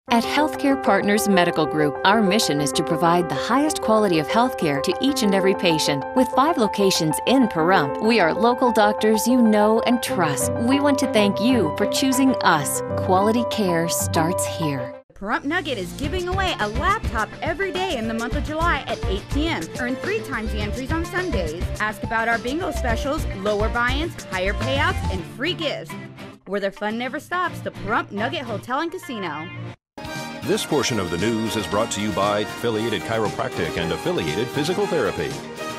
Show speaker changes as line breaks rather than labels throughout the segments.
At Healthcare Partners Medical Group, our mission is to provide the highest quality of healthcare to each and every patient. With 5 locations in Pahrump, we are local doctors you know and trust. We want to thank you for choosing us. Quality care starts here.
Pahrump Nugget is giving away a laptop every day in the month of July at 8 p.m. Earn 3 times the entries on Sundays. Ask about our bingo specials, lower buy-ins, higher payouts, and free gifts. Where their fun never stops, the Pahrump Nugget Hotel and Casino.
This portion of the news is brought to you by Affiliated Chiropractic and Affiliated Physical Therapy.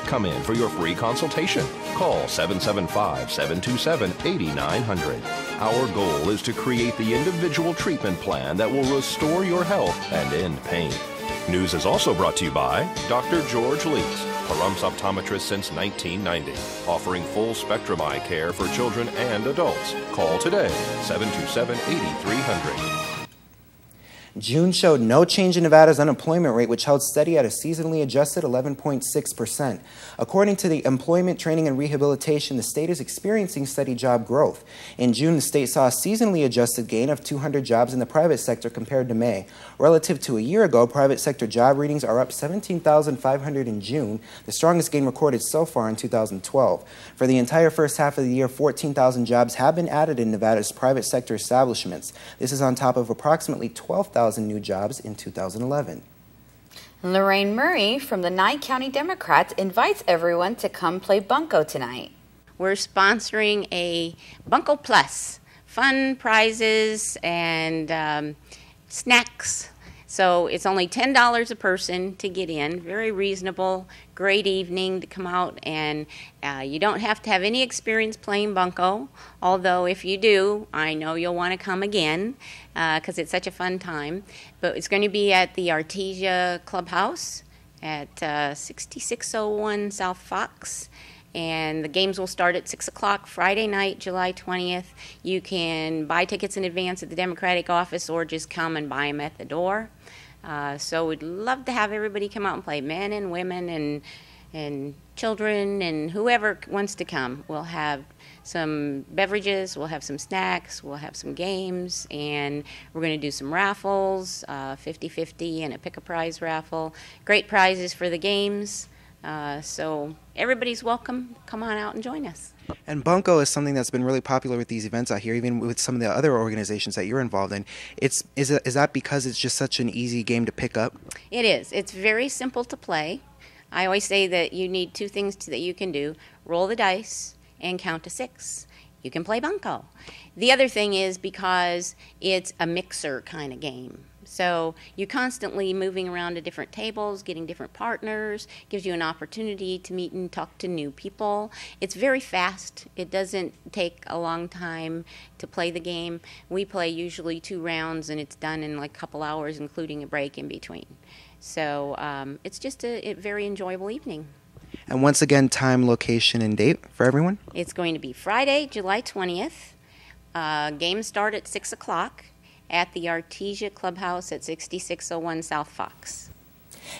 Come in for your free consultation. Call 775-727-8900. Our goal is to create the individual treatment plan that will restore your health and end pain. News is also brought to you by Dr. George Leaks, Pahrump's optometrist since 1990, offering full spectrum eye care for children and adults. Call today, 727-8300.
June showed no change in Nevada's unemployment rate, which held steady at a seasonally adjusted 11.6%. According to the Employment Training and Rehabilitation, the state is experiencing steady job growth. In June, the state saw a seasonally adjusted gain of 200 jobs in the private sector compared to May. Relative to a year ago, private sector job readings are up 17,500 in June, the strongest gain recorded so far in 2012. For the entire first half of the year, 14,000 jobs have been added in Nevada's private sector establishments. This is on top of approximately 12,000 new jobs in 2011.
Lorraine Murray from the Nye County Democrats invites everyone to come play Bunco tonight.
We're sponsoring a Bunco Plus, fun prizes and snacks. So it's only $10 a person to get in. Very reasonable, great evening to come out, and you don't have to have any experience playing Bunco, although if you do, I know you'll want to come again because it's such a fun time. But it's going to be at the Artesia Clubhouse at 6601 South Fox. And the games will start at 6 o'clock Friday night, July 20th. You can buy tickets in advance at the Democratic office or just come and buy them at the door. So we'd love to have everybody come out and play, men and women and children and whoever wants to come. We'll have some beverages, we'll have some snacks, we'll have some games, and we're going to do some raffles, 50-50 and a pick-a-prize raffle. Great prizes for the games. So everybody's welcome. Come on out and join us.
And Bunco is something that's been really popular with these events out here, even with some of the other organizations that you're involved in. Is that because it's just such an easy game to pick up?
It is. It's very simple to play. I always say that you need 2 things that you can do: roll the dice and count to 6. You can play Bunco. The other thing is because it's a mixer kind of game. So you're constantly moving around to different tables, getting different partners, gives you an opportunity to meet and talk to new people. It's very fast. It doesn't take a long time to play the game. We play usually 2 rounds and it's done in like a couple hours, including a break in between. So it's just a very enjoyable evening.
And once again, time, location, and date for everyone?
It's going to be Friday, July 20th. Games start at 6 o'clock. At the Artesia Clubhouse at 6601 South Fox.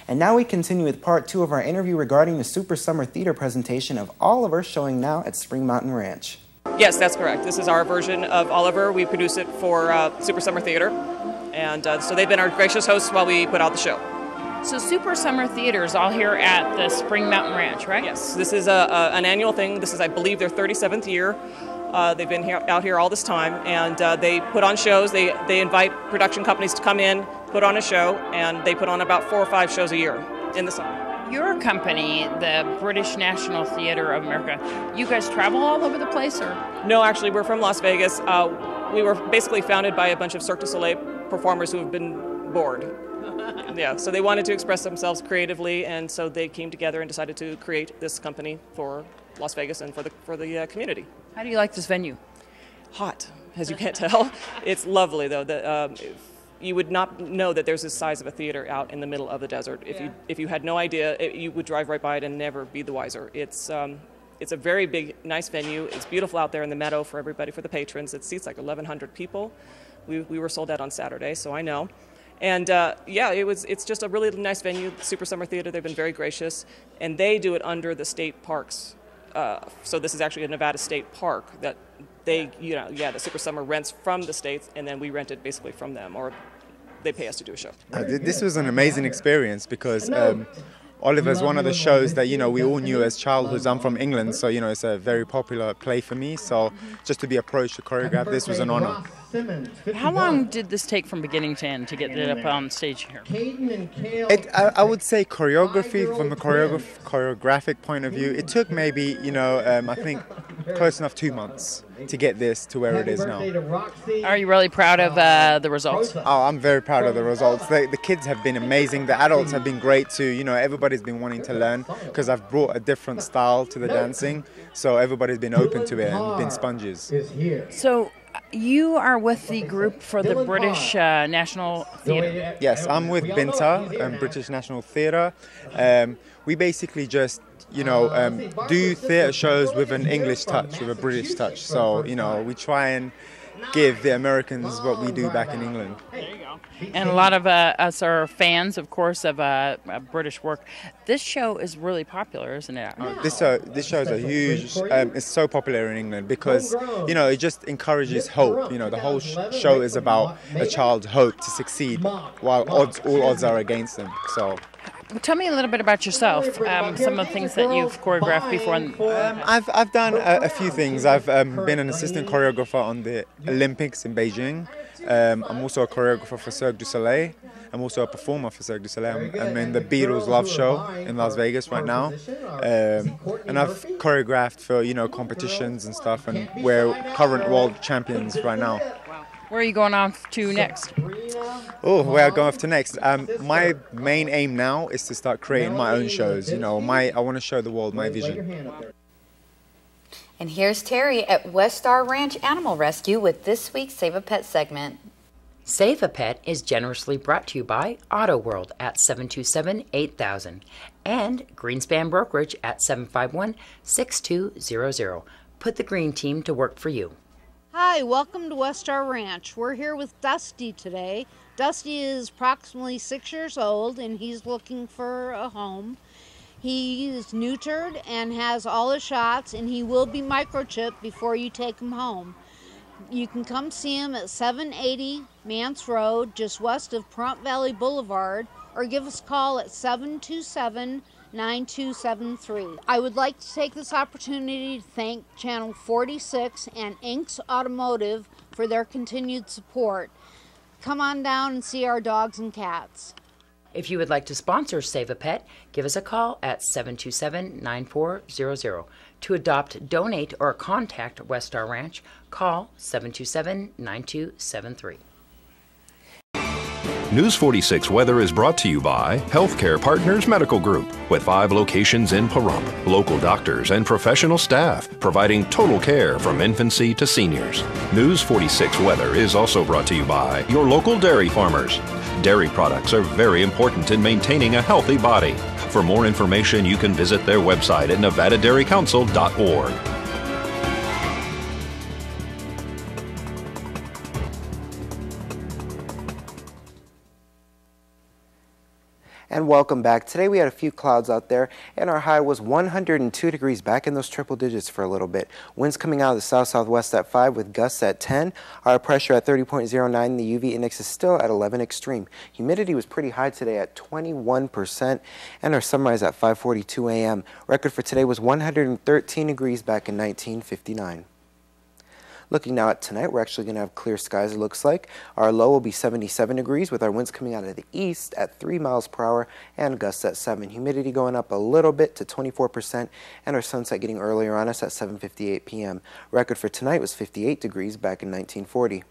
And now we continue with part 2 of our interview regarding the Super Summer Theater presentation of Oliver, showing now at Spring Mountain Ranch.
Yes, that's correct. This is our version of Oliver. We produce it for Super Summer Theater, and so they've been our gracious hosts while we put out the show.
So Super Summer Theater is all here at the Spring Mountain Ranch, right?
Yes, this is an annual thing. This is, I believe, their 37th year. They've been out here all this time, and they put on shows. They invite production companies to come in, put on a show, and they put on about 4 or 5 shows a year in the summer.
Your company, the British National Theatre of America, you guys travel all over the place, or?
No, actually, we're from Las Vegas. We were basically founded by a bunch of Cirque du Soleil performers who have been bored. Yeah, so they wanted to express themselves creatively, and so they came together and decided to create this company for Las Vegas and for the community.
How do you like this venue?
Hot, as you can't tell. It's lovely, though. You would not know that there's this size of a theater out in the middle of the desert. If you had no idea, you would drive right by it and never be the wiser. It's a very big, nice venue. It's beautiful out there in the meadow for everybody, for the patrons. It seats like 1,100 people. We were sold out on Saturday, so I know. And it's just a really nice venue, Super Summer Theater. They've been very gracious, and they do it under the state parks. So this is actually a Nevada state park that the Super Summer rents from the states, and then we rent it basically from them, or they pay us to do a show.
This was an amazing experience because Oliver's one of the shows that, we all knew as childhoods. I'm from England, so, it's a very popular play for me. So just to be approached to choreograph this was an honor.
How long did this take from beginning to end to get it up on stage here?
I would say choreography, from a choreographic point of view, it took maybe, I think close enough 2 months to get this to where it is now.
Are you really proud of the results?
Oh, I'm very proud of the results. The kids have been amazing. The adults have been great too. Everybody's been wanting to learn because I've brought a different style to the dancing. So everybody's been open to it and been sponges.
So you are with the group for the British National Theatre?
Yes, I'm with BINTA, British National Theatre. We basically just, do theatre shows with an English touch, with a British touch. So, we try and give the Americans what we do back in England.
There you go. And a lot of us are fans, of course, of British work. This show is really popular, isn't it?
This show is a huge, it's so popular in England because, it just encourages hope. The whole show is about a child's hope to succeed while all odds are against them. So.
Tell me a little bit about yourself, some of the things that you've choreographed before.
I've done a few things. I've been an assistant choreographer on the Olympics in Beijing. I'm also a choreographer for Cirque du Soleil. I'm also a performer for Cirque du Soleil. I'm in the Beatles Love Show in Las Vegas right now. And I've choreographed for, competitions and stuff, and we're current world champions right now.
Where are you going off to next?
Oh, where I go off to next? My main aim now is to start creating my own shows. I want to show the world my vision.
And here's Terry at West Star Ranch Animal Rescue with this week's Save a Pet segment.
Save a Pet is generously brought to you by Auto World at 727-8000 and Greenspan Brokerage at 751-6200. Put the green team to work for you.
Hi, welcome to West Star Ranch. We're here with Dusty today. Dusty is approximately 6 years old and he's looking for a home. He is neutered and has all his shots, and he will be microchipped before you take him home. You can come see him at 780 Mance Road, just west of Pahrump Valley Boulevard, or give us a call at 727-9273. I would like to take this opportunity to thank Channel 46 and Inks Automotive for their continued support. Come on down and see our dogs and cats.
If you would like to sponsor Save a Pet, give us a call at 727-9400. To adopt, donate, or contact West Star Ranch, call 727-9273.
News 46 Weather is brought to you by Healthcare Partners Medical Group, with 5 locations in Pahrump, local doctors and professional staff providing total care from infancy to seniors. News 46 Weather is also brought to you by your local dairy farmers. Dairy products are very important in maintaining a healthy body. For more information, you can visit their website at nevadadairycouncil.org.
And welcome back. Today we had a few clouds out there, and our high was 102 degrees, back in those triple digits for a little bit. Winds coming out of the south-southwest at 5 with gusts at 10. Our pressure at 30.09. The UV index is still at 11 extreme. Humidity was pretty high today at 21%, and our sunrise at 5:42 a.m. Record for today was 113 degrees back in 1959. Looking now at tonight, we're actually going to have clear skies, it looks like. Our low will be 77 degrees with our winds coming out of the east at 3 miles per hour and gusts at 7. Humidity going up a little bit to 24%, and our sunset getting earlier on us at 7:58 p.m. Record for tonight was 58 degrees back in 1940.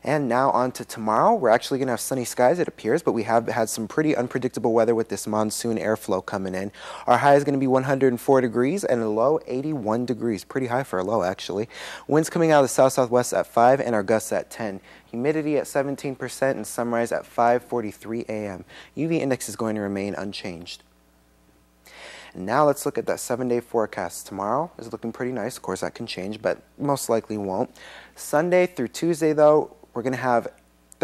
And now on to tomorrow. We're actually going to have sunny skies, it appears, but we have had some pretty unpredictable weather with this monsoon airflow coming in. Our high is going to be 104 degrees and a low 81 degrees. Pretty high for a low, actually. Winds coming out of the south-southwest at 5 and our gusts at 10. Humidity at 17% and sunrise at 5:43 a.m. UV index is going to remain unchanged. And now let's look at that 7-day forecast. Tomorrow is looking pretty nice. Of course, that can change, but most likely won't. Sunday through Tuesday, though, we're going to have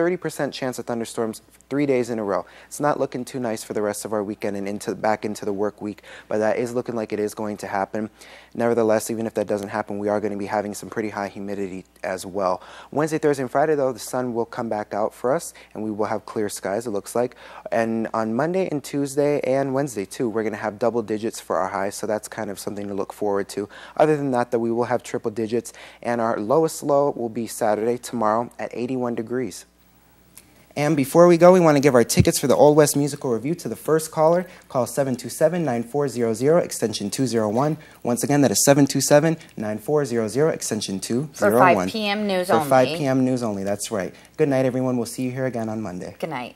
30% chance of thunderstorms 3 days in a row. It's not looking too nice for the rest of our weekend and back into the work week, but that is looking like it is going to happen. Nevertheless, even if that doesn't happen, we are going to be having some pretty high humidity as well. Wednesday, Thursday, and Friday, though, the sun will come back out for us, and we will have clear skies, it looks like. And on Monday and Tuesday and Wednesday, too, we're going to have double digits for our highs, so that's kind of something to look forward to. Other than that, though, we will have triple digits, and our lowest low will be Saturday, tomorrow, at 81 degrees. And before we go, we want to give our tickets for the Old West Musical Review to the first caller. Call 727-9400, extension 201. Once again, that is 727-9400, extension 201.
For 5 p.m. news only.
For 5 p.m. news only, that's right. Good night, everyone. We'll see you here again on Monday.
Good night.